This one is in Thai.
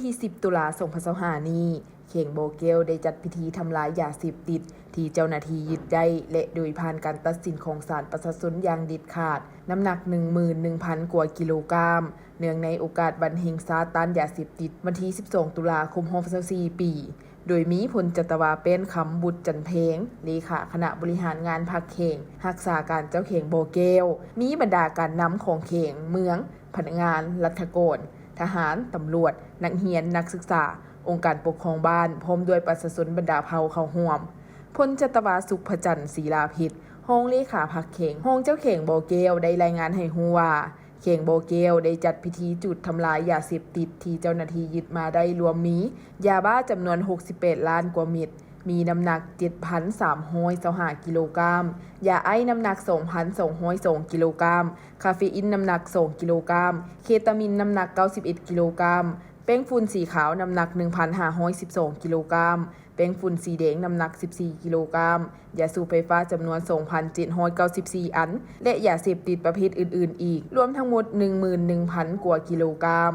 ที่ 10 ตุลาคม 2025 นี้เข่งโบเกลได้จัดพิธีทำลายยาเสพติดที่เจ้าหน้าที่ยึดได้และโดยผ่านการตัดสินของศาลประชาชนอย่างเด็ดขาดน้ำหนัก 11,000 กว่ากิโลกรัมเนื่องในโอกาสวันแห่งสาต้านยาเสพติดวันที่ 12 ตุลาคม 2024 ปีโดยมีพลจัตวาเป็นคำบุตรจันเพงเลขาคณะบริหารงานพรรคเข่งรักษาการเจ้าเข่งโบเกลมีบรรดาการนำของเข่งเมืองพนักงานรัฐกรทหารตำรวจนักเรียนนักศึกษาองค์การปกครองบ้านพร้อมด้วยประชาชนบรรดาเผ่าเข้าร่วมพลจัตวาสุขพจันทร์ศรีลาภิษห้องเลขาพรรคเข่งห้องเจ้าเข่งโบเกลได้รายงานให้ฮู้ว่าเข่งโบเกลได้จัดพิธีจุดทำลายยาเสพติดที่เจ้าหน้าที่ยึดมาได้รวมมียาบ้าจำนวน68ล้านกว่าเม็ดมีน้ำหนัก 7,325 กิโลกรัมยาไอน้ำหนัก 2,202 กิโลกรัมคาเฟอีนน้ำหนัก 2 กิโลกรัมเคตามีนน้ำหนัก 91 กิโลกรัมแป้งฝุ่นสีขาวน้ำหนัก 1,512 กิโลกรัมแป้งฝุ่นสีแดงน้ำหนัก 14 กิโลกรัมยาสูบไฟฟ้าจำนวน 2,794 อันและยาเสพติดประเภทอื่นๆอีกรวมทั้งหมด 11,000 กว่ากิโลกรัม